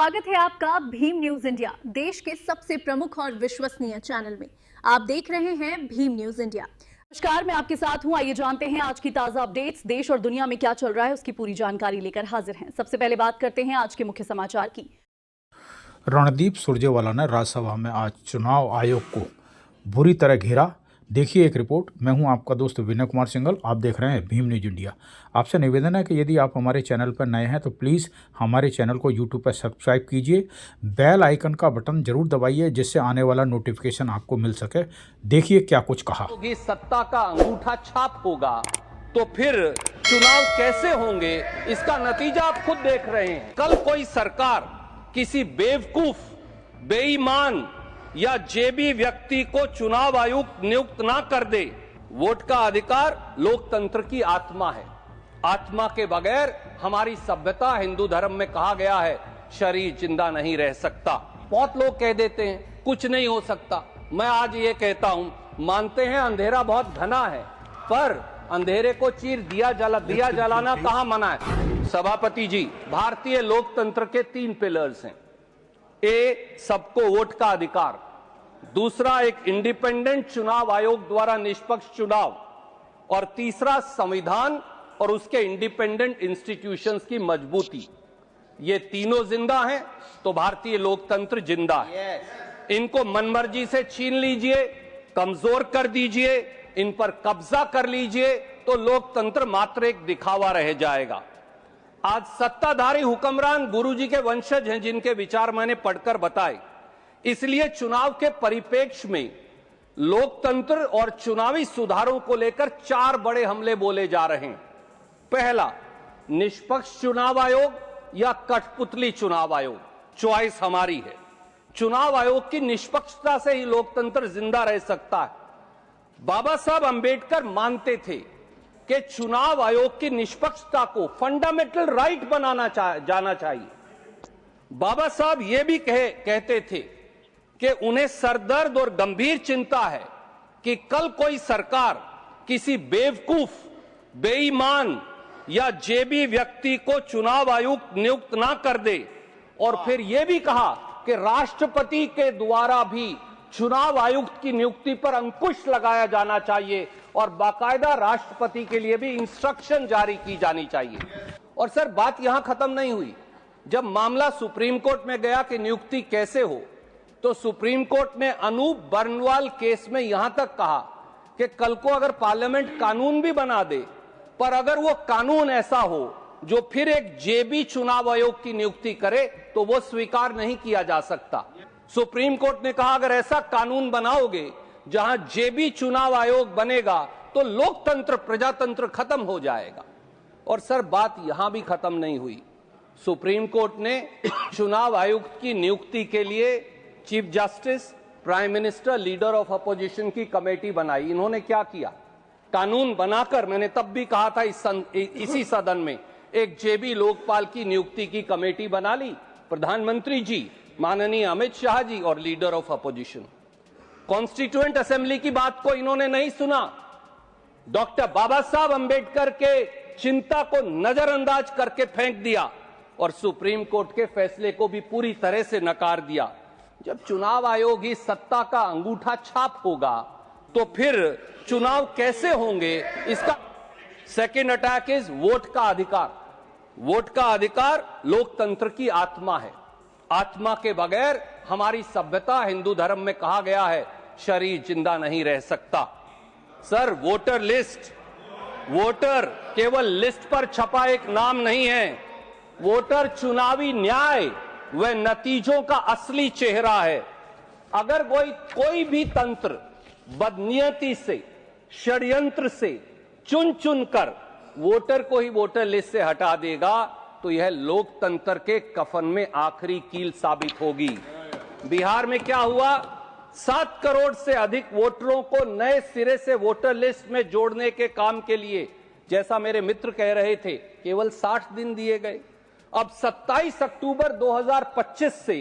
स्वागत है आपका भीम न्यूज इंडिया, देश के सबसे प्रमुख और विश्वसनीय चैनल में। आप देख रहे हैं भीम न्यूज इंडिया। नमस्कार, मैं आपके साथ हूं। आइए जानते हैं आज की ताजा अपडेट्स। देश और दुनिया में क्या चल रहा है उसकी पूरी जानकारी लेकर हाजिर हैं। सबसे पहले बात करते हैं आज के मुख्य समाचार की। रणदीप सुरजेवाला ने राज्यसभा में आज चुनाव आयोग को बुरी तरह घेरा। देखिए एक रिपोर्ट। मैं हूं आपका दोस्त विनय कुमार सिंघल। आप देख रहे हैं भीम न्यूज इंडिया। आपसे निवेदन है कि यदि आप हमारे चैनल पर नए हैं तो प्लीज़ हमारे चैनल को यूट्यूब पर सब्सक्राइब कीजिए, बेल आइकन का बटन जरूर दबाइए जिससे आने वाला नोटिफिकेशन आपको मिल सके। देखिए क्या कुछ कहा। सत्ता का अंगूठा छाप होगा तो फिर चुनाव कैसे होंगे, इसका नतीजा आप खुद देख रहे हैं। कल कोई सरकार किसी बेवकूफ, बेईमान या जेबी व्यक्ति को चुनाव आयुक्त नियुक्त ना कर दे। वोट का अधिकार लोकतंत्र की आत्मा है। आत्मा के बगैर हमारी सभ्यता, हिंदू धर्म में कहा गया है, शरीर जिंदा नहीं रह सकता। बहुत लोग कह देते हैं कुछ नहीं हो सकता। मैं आज ये कहता हूं, मानते हैं अंधेरा बहुत घना है, पर अंधेरे को चीर दिया जलाना कहां मना है। सभापति जी, भारतीय लोकतंत्र के 3 पिलर्स हैं। ए, सबको वोट का अधिकार। दूसरा, एक इंडिपेंडेंट चुनाव आयोग द्वारा निष्पक्ष चुनाव। और तीसरा, संविधान और उसके इंडिपेंडेंट इंस्टीट्यूशंस की मजबूती। ये तीनों जिंदा हैं तो भारतीय लोकतंत्र जिंदा है। इनको मनमर्जी से छीन लीजिए, कमजोर कर दीजिए, इन पर कब्जा कर लीजिए तो लोकतंत्र मात्र एक दिखावा रह जाएगा। आज सत्ताधारी हुक्मरान गुरुजी के वंशज हैं जिनके विचार मैंने पढ़कर बताए। इसलिए चुनाव के परिप्रेक्ष्य में लोकतंत्र और चुनावी सुधारों को लेकर 4 बड़े हमले बोले जा रहे हैं। पहला, निष्पक्ष चुनाव आयोग या कठपुतली चुनाव आयोग, चॉइस हमारी है। चुनाव आयोग की निष्पक्षता से ही लोकतंत्र जिंदा रह सकता है। बाबा साहब अंबेडकर मानते थे कि चुनाव आयोग की निष्पक्षता को फंडामेंटल राइट बनाना जाना चाहिए। बाबा साहब यह भी कहते थे कि उन्हें सरदर्द और गंभीर चिंता है कि कल कोई सरकार किसी बेवकूफ, बेईमान या जेबी व्यक्ति को चुनाव आयुक्त नियुक्त ना कर दे। और फिर यह भी कहा कि राष्ट्रपति के द्वारा भी चुनाव आयुक्त की नियुक्ति पर अंकुश लगाया जाना चाहिए और बाकायदा राष्ट्रपति के लिए भी इंस्ट्रक्शन जारी की जानी चाहिए। और सर, बात यहां खत्म नहीं हुई। जब मामला सुप्रीम कोर्ट में गया कि नियुक्ति कैसे हो, तो सुप्रीम कोर्ट ने अनूप बर्नवाल केस में यहां तक कहा कि कल को अगर पार्लियामेंट कानून भी बना दे, पर अगर वो कानून ऐसा हो जो फिर एक जेबी चुनाव आयोग की नियुक्ति करे तो वो स्वीकार नहीं किया जा सकता। सुप्रीम कोर्ट ने कहा अगर ऐसा कानून बनाओगे जहां जेबी चुनाव आयोग बनेगा तो लोकतंत्र, प्रजातंत्र खत्म हो जाएगा। और सर, बात यहां भी खत्म नहीं हुई। सुप्रीम कोर्ट ने चुनाव आयुक्त की नियुक्ति के लिए chief justice, prime minister, leader of opposition की कमेटी बनाई। इन्होंने क्या किया? कानून बनाकर, मैंने तब भी कहा था इसी सदन में, एक जेबी लोकपाल की नियुक्ति की कमेटी बना ली। प्रधानमंत्री जी, माननीय अमित शाह जी और leader of opposition. Constituent assembly की बात को इन्होंने नहीं सुना। डॉक्टर बाबा साहब अंबेडकर के चिंता को नजरअंदाज करके फेंक दिया और सुप्रीम कोर्ट के फैसले को भी पूरी तरह से नकार दिया। जब चुनाव आयोग ही सत्ता का अंगूठा छाप होगा तो फिर चुनाव कैसे होंगे, इसका सेकेंड अटैक इज वोट का अधिकार। वोट का अधिकार लोकतंत्र की आत्मा है। आत्मा के बगैर हमारी सभ्यता, हिंदू धर्म में कहा गया है, शरीर जिंदा नहीं रह सकता। सर, वोटर लिस्ट, वोटर केवल लिस्ट पर छपा एक नाम नहीं है। वोटर चुनावी न्याय व नतीजों का असली चेहरा है। अगर कोई भी तंत्र बदनीयती से, षड्यंत्र से चुन कर वोटर को ही वोटर लिस्ट से हटा देगा तो यह लोकतंत्र के कफन में आखिरी कील साबित होगी। बिहार में क्या हुआ? 7 करोड़ से अधिक वोटरों को नए सिरे से वोटर लिस्ट में जोड़ने के काम के लिए, जैसा मेरे मित्र कह रहे थे, केवल 60 दिन दिए गए। अब 27 अक्टूबर 2025 से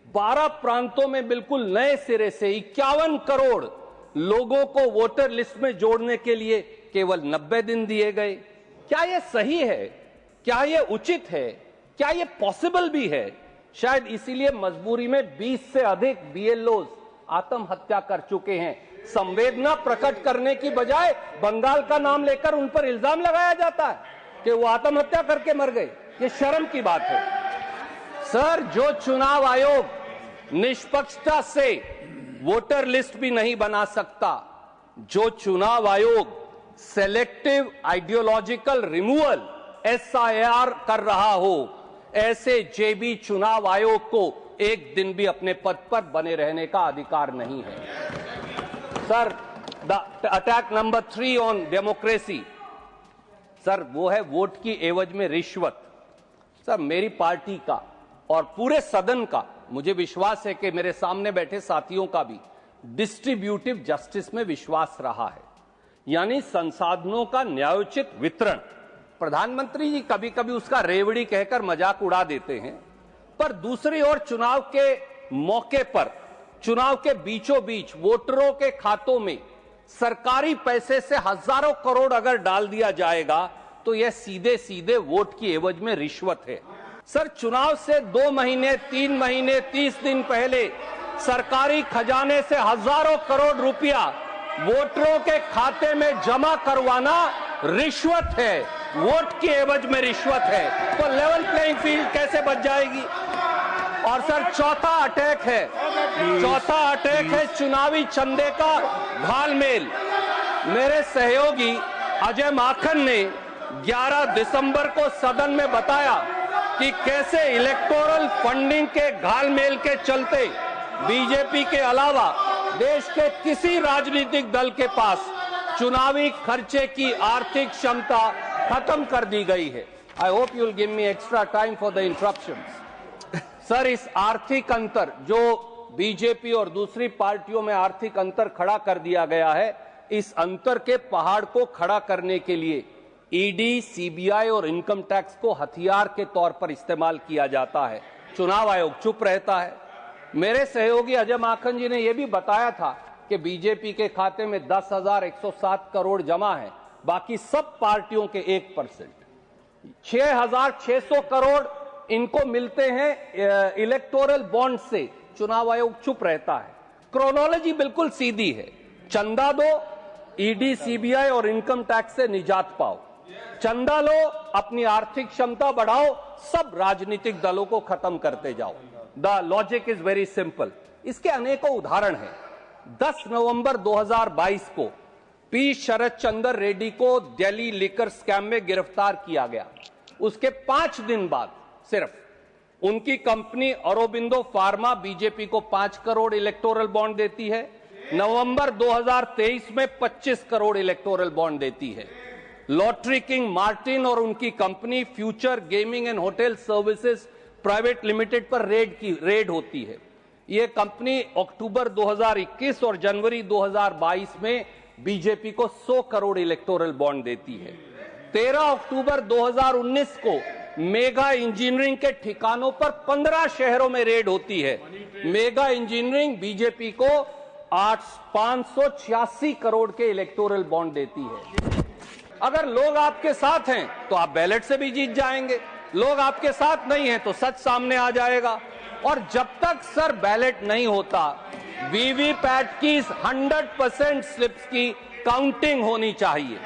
12 प्रांतों में बिल्कुल नए सिरे से 51 करोड़ लोगों को वोटर लिस्ट में जोड़ने के लिए केवल 90 दिन दिए गए। क्या यह सही है? क्या यह उचित है? क्या यह पॉसिबल भी है? शायद इसीलिए मजबूरी में 20 से अधिक बीएलओज आत्महत्या कर चुके हैं। संवेदना प्रकट करने की बजाय बंगाल का नाम लेकर उन पर इल्जाम लगाया जाता है कि वो आत्महत्या करके मर गए। ये शर्म की बात है। सर, जो चुनाव आयोग निष्पक्षता से वोटर लिस्ट भी नहीं बना सकता, जो चुनाव आयोग सेलेक्टिव आइडियोलॉजिकल रिमूवल SIR कर रहा हो, ऐसे जेबी चुनाव आयोग को एक दिन भी अपने पद पर बने रहने का अधिकार नहीं है। Sir, the attack number 3 on democracy, sir वो है वोट की एवज में रिश्वत। सर, मेरी पार्टी का और पूरे सदन का, मुझे विश्वास है कि मेरे सामने बैठे साथियों का भी डिस्ट्रीब्यूटिव जस्टिस में विश्वास रहा है, यानी संसाधनों का न्यायोचित वितरण। प्रधानमंत्री जी कभी कभी उसका रेवड़ी कहकर मजाक उड़ा देते हैं, पर दूसरी ओर चुनाव के मौके पर, चुनाव के बीचों बीच वोटरों के खातों में सरकारी पैसे से हजारों करोड़ अगर डाल दिया जाएगा तो यह सीधे सीधे वोट की एवज में रिश्वत है। सर, चुनाव से 2 महीने, 3 महीने, 30 दिन पहले सरकारी खजाने से हजारों करोड़ रुपया वोटरों के खाते में जमा करवाना रिश्वत है, वोट की एवज में रिश्वत है। तो लेवल प्लेइंग फील्ड कैसे बच जाएगी? और सर, चौथा अटैक है चुनावी चंदे का घालमेल। मेरे सहयोगी अजय माखन ने 11 दिसंबर को सदन में बताया कि कैसे इलेक्टोरल फंडिंग के घालमेल के चलते बीजेपी के अलावा देश के किसी राजनीतिक दल के पास चुनावी खर्चे की आर्थिक क्षमता खत्म कर दी गई है। I hope you will give me extra time for the interruptions. Sir, इस आर्थिक अंतर जो बीजेपी और दूसरी पार्टियों में आर्थिक अंतर खड़ा कर दिया गया है, इस अंतर के पहाड़ को खड़ा करने के लिए ईडी, सीबीआई और इनकम टैक्स को हथियार के तौर पर इस्तेमाल किया जाता है। चुनाव आयोग चुप रहता है। मेरे सहयोगी अजय माखन जी ने यह भी बताया था कि बीजेपी के खाते में 10,107 करोड़ जमा है, बाकी सब पार्टियों के 1%। 6,600 करोड़ इनको मिलते हैं इलेक्टोरल बॉन्ड से। चुनाव आयोग चुप रहता है। क्रोनोलॉजी बिल्कुल सीधी है। चंदा दो, ईडी, सीबीआई और इनकम टैक्स से निजात पाओ। चंदा लो, अपनी आर्थिक क्षमता बढ़ाओ, सब राजनीतिक दलों को खत्म करते जाओ। The logic is very simple. इसके अनेकों उदाहरण हैं। 10 नवंबर 2022 को पी शरद चंद्र रेड्डी को दिल्ली लिकर स्कैम में गिरफ्तार किया गया। उसके 5 दिन बाद सिर्फ उनकी कंपनी औरोबिंदो फार्मा बीजेपी को 5 करोड़ इलेक्टोरल बॉन्ड देती है। नवंबर 2023 में 25 करोड़ इलेक्टोरल बॉन्ड देती है। लॉटरी किंग मार्टिन और उनकी company future gaming and hotel services private limited पर रेड होती है। यह कंपनी अक्टूबर 2021 और जनवरी 2022 में बीजेपी को 100 करोड़ इलेक्टोरल बॉन्ड देती है। 13 अक्टूबर 2019 को मेगा इंजीनियरिंग के ठिकानों पर 15 शहरों में रेड होती है। मेगा इंजीनियरिंग बीजेपी को 586 करोड़ के इलेक्टोरल बॉन्ड देती है। अगर लोग आपके साथ हैं तो आप बैलेट से भी जीत जाएंगे, लोग आपके साथ नहीं हैं तो सच सामने आ जाएगा। और जब तक सर बैलेट नहीं होता, वीवीपैट की 100% स्लिप्स की काउंटिंग होनी चाहिए।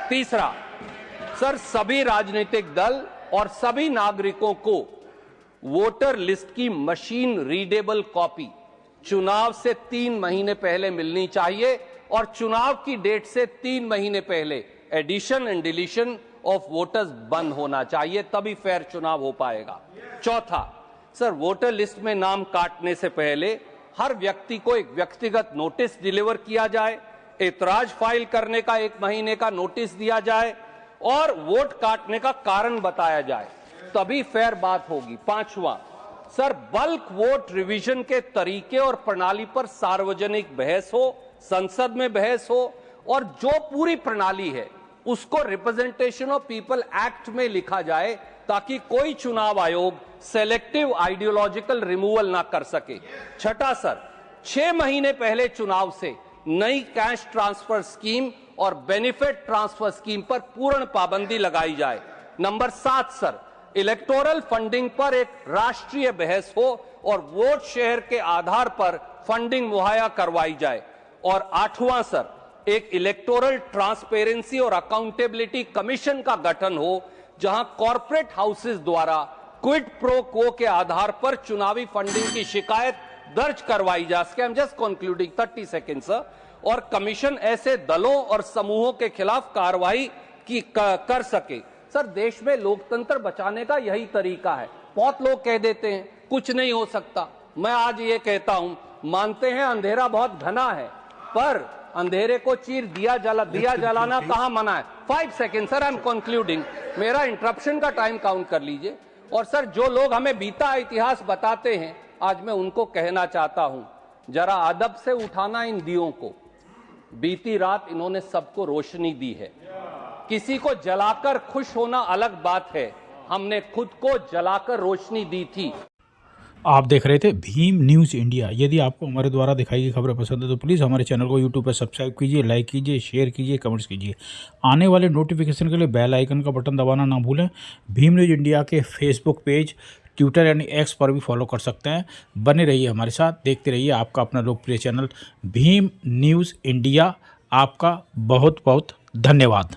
तीसरा, सर सभी राजनीतिक दल और सभी नागरिकों को वोटर लिस्ट की मशीन रीडेबल कॉपी चुनाव से 3 महीने पहले मिलनी चाहिए और चुनाव की डेट से 3 महीने पहले addition and deletion of voters बंद होना चाहिए, तभी फेयर चुनाव हो पाएगा। चौथा, सर वोटर लिस्ट में नाम काटने से पहले हर व्यक्ति को एक व्यक्तिगत नोटिस डिलीवर किया जाए, एतराज फाइल करने का 1 महीने का नोटिस दिया जाए और वोट काटने का कारण बताया जाए, तभी फेयर बात होगी। 5वां, सर बल्क वोट रिवीजन के तरीके और प्रणाली पर सार्वजनिक बहस हो, संसद में बहस हो और जो पूरी प्रणाली है उसको रिप्रेजेंटेशन ऑफ पीपल एक्ट में लिखा जाए ताकि कोई चुनाव आयोग सेलेक्टिव आइडियोलॉजिकल रिमूवल ना कर सके। छठा, सर 6 महीने पहले चुनाव से नई कैश ट्रांसफर स्कीम और बेनिफिट ट्रांसफर स्कीम पर पूर्ण पाबंदी लगाई जाए। नंबर 7, सर इलेक्टोरल फंडिंग पर एक राष्ट्रीय बहस हो और वोट शेयर के आधार पर फंडिंग मुहैया करवाई जाए। और 8वां सर, एक इलेक्टोरल ट्रांसपेरेंसी और अकाउंटेबिलिटी कमीशन का गठन हो, जहां कॉर्पोरेट हाउसेस द्वारा क्विड प्रो क्वो के आधार पर चुनावी फंडिंग की शिकायत दर्ज करवाई जा सके। I am just concluding 30 second sir. और कमीशन ऐसे दलों और समूहों के खिलाफ कार्रवाई कर सके। सर, देश में लोकतंत्र बचाने का यही तरीका है। बहुत लोग कह देते हैं कुछ नहीं हो सकता। मैं आज ये कहता हूं, मानते हैं अंधेरा बहुत घना है, पर अंधेरे को चीर दिया जलाना कहां मना है। 5 second sir, I am concluding. मेरा इंटरप्शन का टाइम काउंट कर लीजिए। और सर, जो लोग हमें बीता इतिहास बताते हैं, आज मैं उनको कहना चाहता हूं, जरा अदब से उठाना इन दियों को। बीती रात इन्होंने सबको रोशनी दी है। किसी को जलाकर खुश होना अलग बात है, हमने खुद को जलाकर रोशनी दी थी। आप देख रहे थे भीम न्यूज़ इंडिया। यदि आपको हमारे द्वारा दिखाई गई खबरें पसंद है तो प्लीज़ हमारे चैनल को यूट्यूब पर सब्सक्राइब कीजिए, लाइक कीजिए, शेयर कीजिए, कमेंट्स कीजिए। आने वाले नोटिफिकेशन के लिए बेल आइकन का बटन दबाना ना भूलें। भीम न्यूज़ इंडिया के फेसबुक पेज, ट्विटर यानी एक्स पर भी फॉलो कर सकते हैं। बने रहिए हमारे साथ, देखते रहिए आपका अपना लोकप्रिय चैनल भीम न्यूज़ इंडिया। आपका बहुत बहुत धन्यवाद।